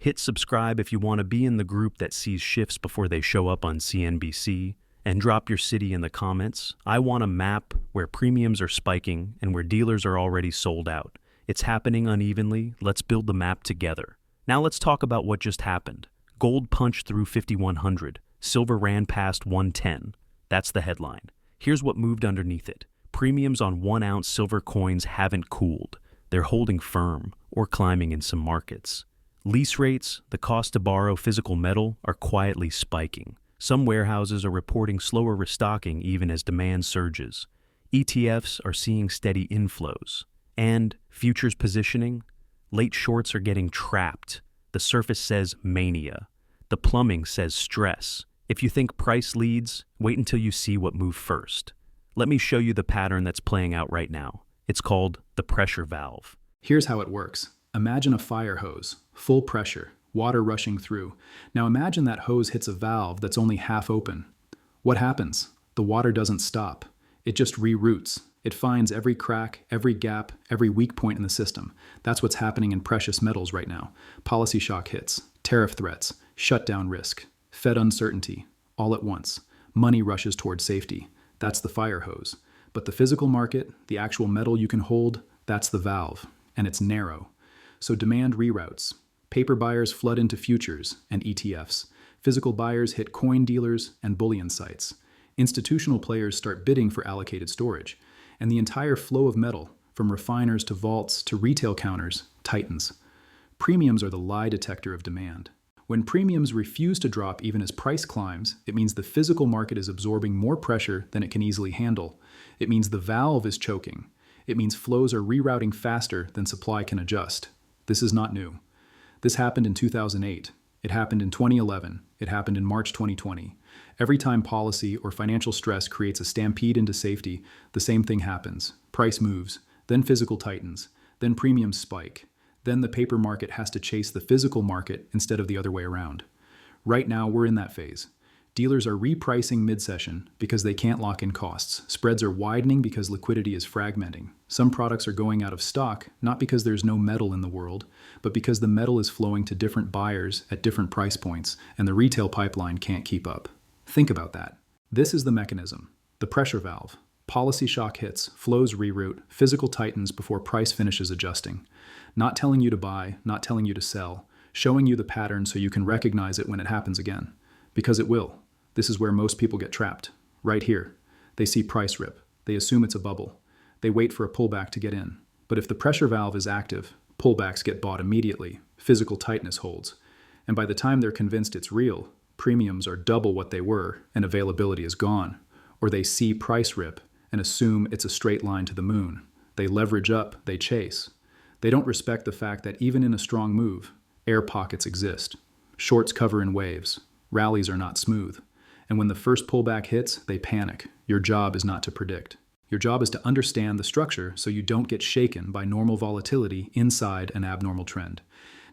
Hit subscribe if you want to be in the group that sees shifts before they show up on CNBC, and drop your city in the comments. I want a map where premiums are spiking and where dealers are already sold out. It's happening unevenly. Let's build the map together. Now let's talk about what just happened. Gold punched through 5,100. Silver ran past 110. That's the headline. Here's what moved underneath it. Premiums on 1-ounce silver coins haven't cooled. They're holding firm or climbing in some markets. Lease rates, the cost to borrow physical metal, are quietly spiking. Some warehouses are reporting slower restocking even as demand surges. ETFs are seeing steady inflows. And futures positioning? Late shorts are getting trapped. The surface says mania. The plumbing says stress. If you think price leads, wait until you see what moved first. Let me show you the pattern that's playing out right now. It's called the pressure valve. Here's how it works. Imagine a fire hose, full pressure, water rushing through. Now imagine that hose hits a valve that's only half open. What happens? The water doesn't stop. It just reroutes. It finds every crack, every gap, every weak point in the system. That's what's happening in precious metals right now. Policy shock hits, tariff threats, shutdown risk, Fed uncertainty, all at once. Money rushes toward safety. That's the fire hose. But the physical market, the actual metal you can hold, that's the valve. And it's narrow. So demand reroutes. Paper buyers flood into futures and ETFs. Physical buyers hit coin dealers and bullion sites. Institutional players start bidding for allocated storage. And the entire flow of metal, from refiners to vaults to retail counters, tightens. Premiums are the lie detector of demand. When premiums refuse to drop even as price climbs, it means the physical market is absorbing more pressure than it can easily handle. It means the valve is choking. It means flows are rerouting faster than supply can adjust. This is not new. This happened in 2008. It happened in 2011. It happened in March 2020. Every time policy or financial stress creates a stampede into safety, the same thing happens. Price moves, then physical tightens, then premiums spike. Then the paper market has to chase the physical market instead of the other way around. Right now, we're in that phase. Dealers are repricing mid-session because they can't lock in costs. Spreads are widening because liquidity is fragmenting. Some products are going out of stock, not because there's no metal in the world, but because the metal is flowing to different buyers at different price points, and the retail pipeline can't keep up. Think about that. This is the mechanism, the pressure valve. Policy shock hits, flows reroute, physical tightens before price finishes adjusting. Not telling you to buy, not telling you to sell, showing you the pattern so you can recognize it when it happens again. Because it will. This is where most people get trapped. Right here. They see price rip. They assume it's a bubble. They wait for a pullback to get in. But if the pressure valve is active, pullbacks get bought immediately. Physical tightness holds. And by the time they're convinced it's real, premiums are double what they were and availability is gone. Or they see price rip and assume it's a straight line to the moon. They leverage up, they chase. They don't respect the fact that even in a strong move, air pockets exist. Shorts cover in waves. Rallies are not smooth. And when the first pullback hits, they panic. Your job is not to predict. Your job is to understand the structure so you don't get shaken by normal volatility inside an abnormal trend.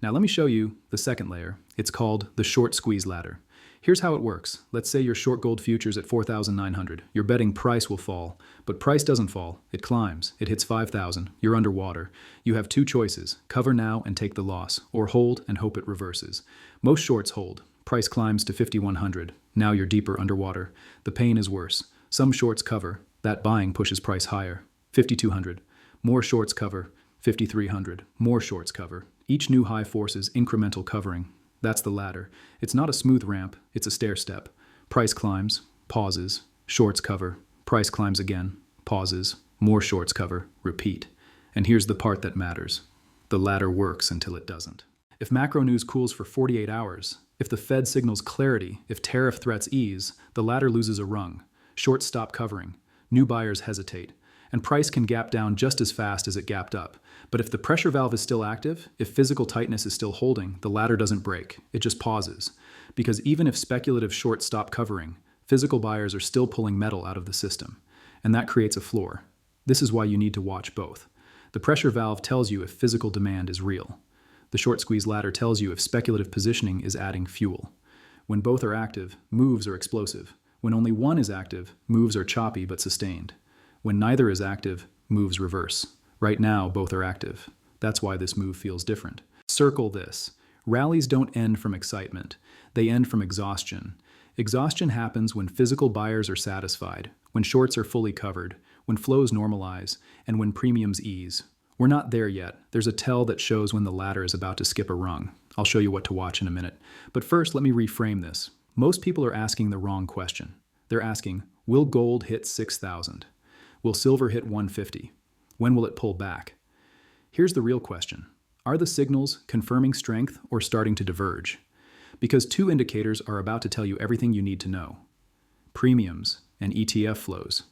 Now let me show you the second layer. It's called the short squeeze ladder. Here's how it works. Let's say you're short gold futures at 4,900. You're betting price will fall, but price doesn't fall. It climbs. It hits 5,000. You're underwater. You have two choices: cover now and take the loss, or hold and hope it reverses. Most shorts hold. Price climbs to 5,100. Now you're deeper underwater. The pain is worse. Some shorts cover. That buying pushes price higher. 5,200. More shorts cover. 5,300. More shorts cover. Each new high forces incremental covering. That's the ladder. It's not a smooth ramp, it's a stair step. Price climbs, pauses, shorts cover, price climbs again, pauses, more shorts cover, repeat. And here's the part that matters. The ladder works until it doesn't. If macro news cools for 48 hours, if the Fed signals clarity, if tariff threats ease, the ladder loses a rung. Shorts stop covering. New buyers hesitate. And price can gap down just as fast as it gapped up. But if the pressure valve is still active, if physical tightness is still holding, the ladder doesn't break. It just pauses. Because even if speculative shorts stop covering, physical buyers are still pulling metal out of the system. And that creates a floor. This is why you need to watch both. The pressure valve tells you if physical demand is real. The short squeeze ladder tells you if speculative positioning is adding fuel. When both are active, moves are explosive. When only one is active, moves are choppy but sustained. When neither is active, moves reverse. Right now, both are active. That's why this move feels different. Circle this. Rallies don't end from excitement, they end from exhaustion. Exhaustion happens when physical buyers are satisfied, when shorts are fully covered, when flows normalize, and when premiums ease. We're not there yet. There's a tell that shows when the ladder is about to skip a rung. I'll show you what to watch in a minute. But first, let me reframe this. Most people are asking the wrong question. They're asking, will gold hit 6,000? Will silver hit 150? When will it pull back? Here's the real question. Are the signals confirming strength or starting to diverge? Because two indicators are about to tell you everything you need to know. Premiums and ETF flows.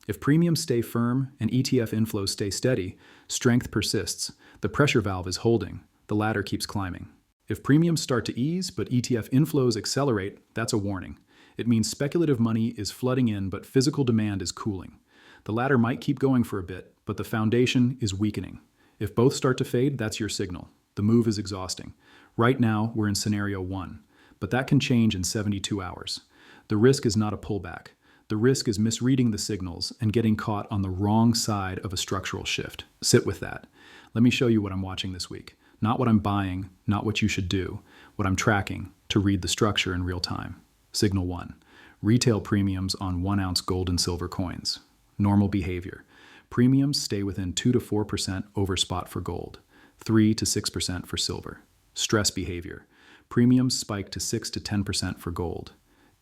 If premiums stay firm and ETF inflows stay steady, strength persists. The pressure valve is holding. The ladder keeps climbing. If premiums start to ease but ETF inflows accelerate, that's a warning. It means speculative money is flooding in but physical demand is cooling. The ladder might keep going for a bit, but the foundation is weakening. If both start to fade, that's your signal. The move is exhausting. Right now, we're in scenario 1, but that can change in 72 hours. The risk is not a pullback. The risk is misreading the signals and getting caught on the wrong side of a structural shift. Sit with that. Let me show you what I'm watching this week. Not what I'm buying, not what you should do, what I'm tracking to read the structure in real time. Signal 1. Retail premiums on 1 ounce gold and silver coins. Normal behavior. Premiums stay within 2 to 4% over spot for gold, 3 to 6% for silver. Stress behavior. Premiums spike to 6 to 10% for gold,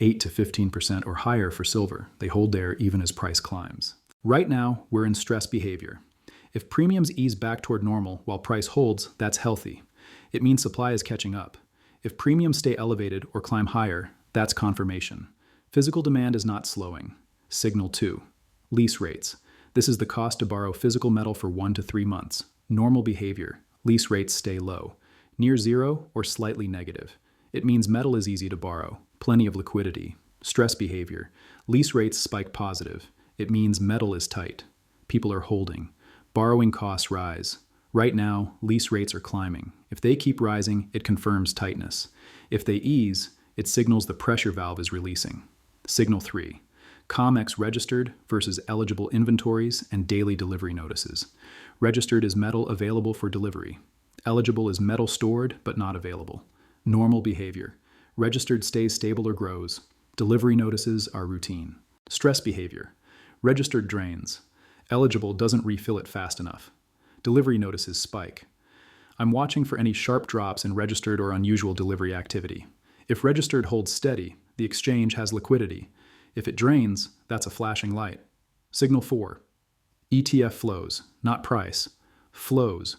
8 to 15% or higher for silver. They hold there even as price climbs. Right now, we're in stress behavior. If premiums ease back toward normal while price holds, that's healthy. It means supply is catching up. If premiums stay elevated or climb higher, that's confirmation. Physical demand is not slowing. Signal 2. Lease rates. This is the cost to borrow physical metal for 1 to 3 months. Normal behavior. Lease rates stay low, near zero or slightly negative. It means metal is easy to borrow, plenty of liquidity. Stress behavior. Lease rates spike positive. It means metal is tight. People are holding. Borrowing costs rise. Right now, lease rates are climbing. If they keep rising, it confirms tightness. If they ease, it signals the pressure valve is releasing. Signal 3. COMEX registered versus eligible inventories and daily delivery notices. Registered is metal available for delivery. Eligible is metal stored but not available. Normal behavior. Registered stays stable or grows. Delivery notices are routine. Stress behavior. Registered drains. Eligible doesn't refill it fast enough. Delivery notices spike. I'm watching for any sharp drops in registered or unusual delivery activity. If registered holds steady, the exchange has liquidity. If it drains, that's a flashing light. Signal 4. ETF flows, not price. Flows.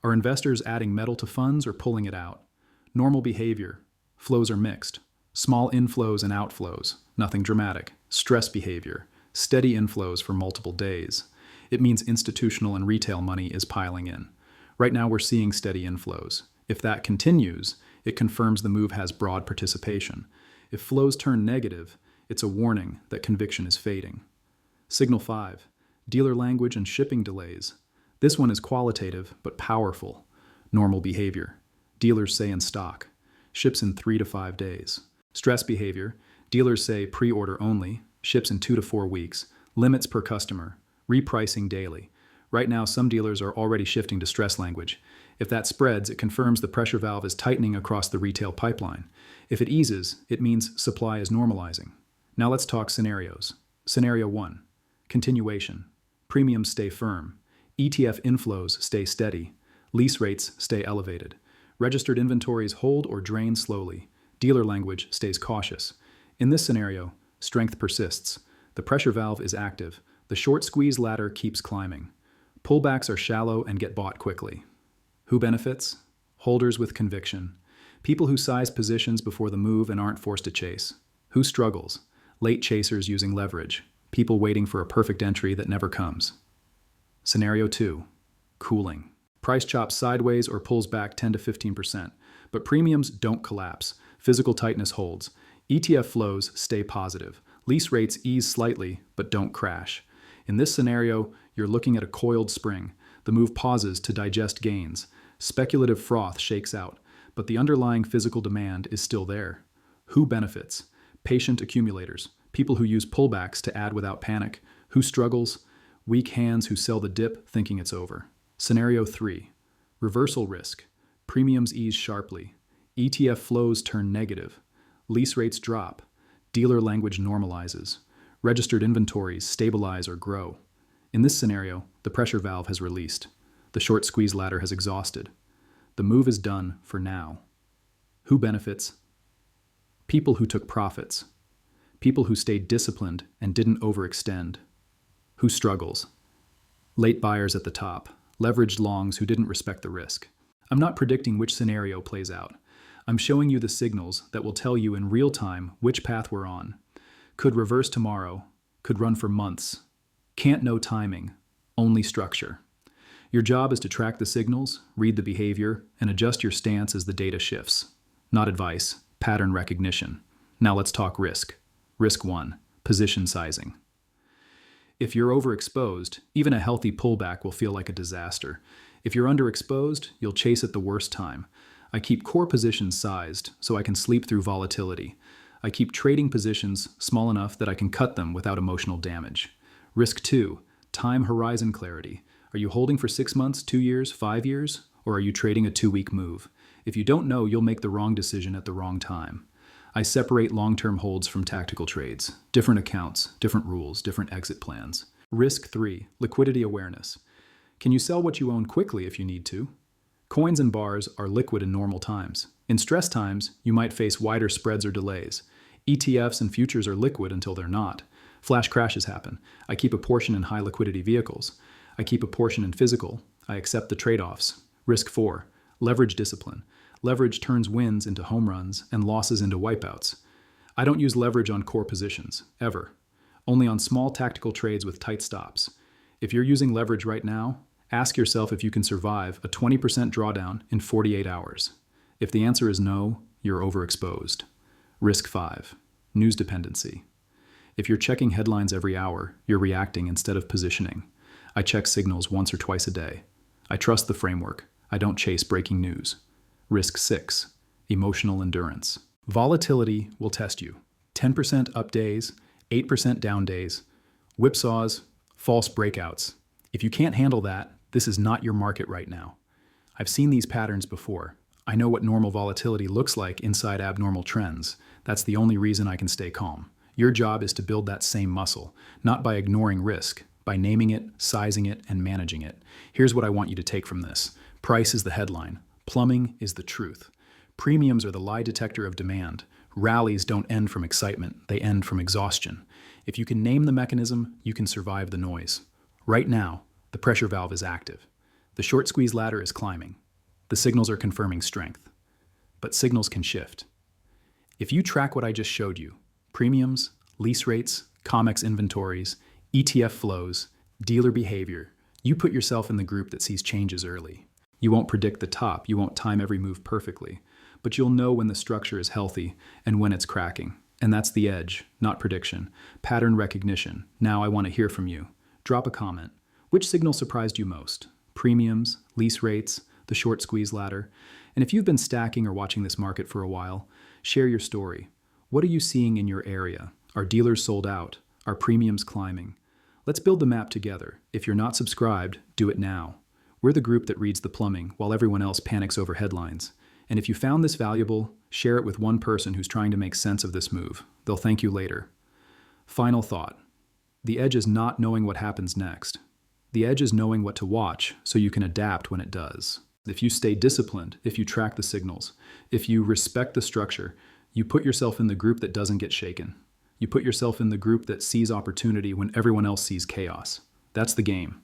Are investors adding metal to funds or pulling it out? Normal behavior. Flows are mixed. Small inflows and outflows. Nothing dramatic. Stress behavior. Steady inflows for multiple days. It means institutional and retail money is piling in. Right now we're seeing steady inflows. If that continues, it confirms the move has broad participation. If flows turn negative, it's a warning that conviction is fading. Signal 5. Dealer language and shipping delays. This one is qualitative but powerful. Normal behavior. Dealers say in stock. Ships in 3 to 5 days. Stress behavior. Dealers say pre-order only. Ships in 2 to 4 weeks. Limits per customer. Repricing daily. Right now, some dealers are already shifting to stress language. If that spreads, it confirms the pressure valve is tightening across the retail pipeline. If it eases, it means supply is normalizing. Now let's talk scenarios. Scenario 1. Continuation. Premiums stay firm. ETF inflows stay steady. Lease rates stay elevated. Registered inventories hold or drain slowly. Dealer language stays cautious. In this scenario, strength persists. The pressure valve is active. The short squeeze ladder keeps climbing. Pullbacks are shallow and get bought quickly. Who benefits? Holders with conviction. People who size positions before the move and aren't forced to chase. Who struggles? Late chasers using leverage. People waiting for a perfect entry that never comes. Scenario 2. Cooling. Price chops sideways or pulls back 10 to 15%, but premiums don't collapse. Physical tightness holds. ETF flows stay positive. Lease rates ease slightly, but don't crash. In this scenario, you're looking at a coiled spring. The move pauses to digest gains. Speculative froth shakes out, but the underlying physical demand is still there. Who benefits? Patient accumulators, people who use pullbacks to add without panic. Who struggles? Weak hands who sell the dip thinking it's over. Scenario 3. Reversal risk. Premiums ease sharply. ETF flows turn negative. Lease rates drop. Dealer language normalizes. Registered inventories stabilize or grow. In this scenario, the pressure valve has released. The short squeeze ladder has exhausted. The move is done for now. Who benefits? People who took profits. People who stayed disciplined and didn't overextend. Who struggles? Late buyers at the top. Leveraged longs who didn't respect the risk. I'm not predicting which scenario plays out. I'm showing you the signals that will tell you in real time which path we're on. Could reverse tomorrow. Could run for months. Can't know timing. Only structure. Your job is to track the signals, read the behavior, and adjust your stance as the data shifts. Not advice, pattern recognition. Now let's talk risk. Risk 1, position sizing. If you're overexposed, even a healthy pullback will feel like a disaster. If you're underexposed, you'll chase at the worst time. I keep core positions sized so I can sleep through volatility. I keep trading positions small enough that I can cut them without emotional damage. Risk 2, time horizon clarity. Are you holding for 6 months, 2 years, 5 years? Or are you trading a 2-week move? If you don't know, you'll make the wrong decision at the wrong time. I separate long-term holds from tactical trades. Different accounts, different rules, different exit plans. Risk 3, liquidity awareness. Can you sell what you own quickly if you need to? Coins and bars are liquid in normal times. In stress times, you might face wider spreads or delays. ETFs and futures are liquid until they're not. Flash crashes happen. I keep a portion in high liquidity vehicles. I keep a portion in physical. I accept the trade-offs. Risk 4, leverage discipline. Leverage turns wins into home runs and losses into wipeouts. I don't use leverage on core positions, ever. Only on small tactical trades with tight stops. If you're using leverage right now, ask yourself if you can survive a 20% drawdown in 48 hours. If the answer is no, you're overexposed. Risk 5, news dependency. If you're checking headlines every hour, you're reacting instead of positioning. I check signals once or twice a day. I trust the framework. I don't chase breaking news. Risk 6, emotional endurance. Volatility will test you. 10% up days, 8% down days, whipsaws, false breakouts. If you can't handle that, this is not your market right now. I've seen these patterns before. I know what normal volatility looks like inside abnormal trends. That's the only reason I can stay calm. Your job is to build that same muscle, not by ignoring risk, by naming it, sizing it, and managing it. Here's what I want you to take from this. Price is the headline. Plumbing is the truth. Premiums are the lie detector of demand. Rallies don't end from excitement, they end from exhaustion. If you can name the mechanism, you can survive the noise. Right now, the pressure valve is active. The short squeeze ladder is climbing. The signals are confirming strength. But signals can shift. If you track what I just showed you, premiums, lease rates, COMEX inventories, ETF flows, dealer behavior, you put yourself in the group that sees changes early. You won't predict the top, you won't time every move perfectly, but you'll know when the structure is healthy and when it's cracking. And that's the edge, not prediction. Pattern recognition. Now I want to hear from you. Drop a comment. Which signal surprised you most? Premiums, lease rates, the short squeeze ladder? And if you've been stacking or watching this market for a while, share your story. What are you seeing in your area? Are dealers sold out? Are premiums climbing? Let's build the map together. If you're not subscribed, do it now. We're the group that reads the plumbing while everyone else panics over headlines. And if you found this valuable, share it with one person who's trying to make sense of this move. They'll thank you later. Final thought. The edge is not knowing what happens next. The edge is knowing what to watch so you can adapt when it does. If you stay disciplined, if you track the signals, if you respect the structure, you put yourself in the group that doesn't get shaken. You put yourself in the group that sees opportunity when everyone else sees chaos. That's the game.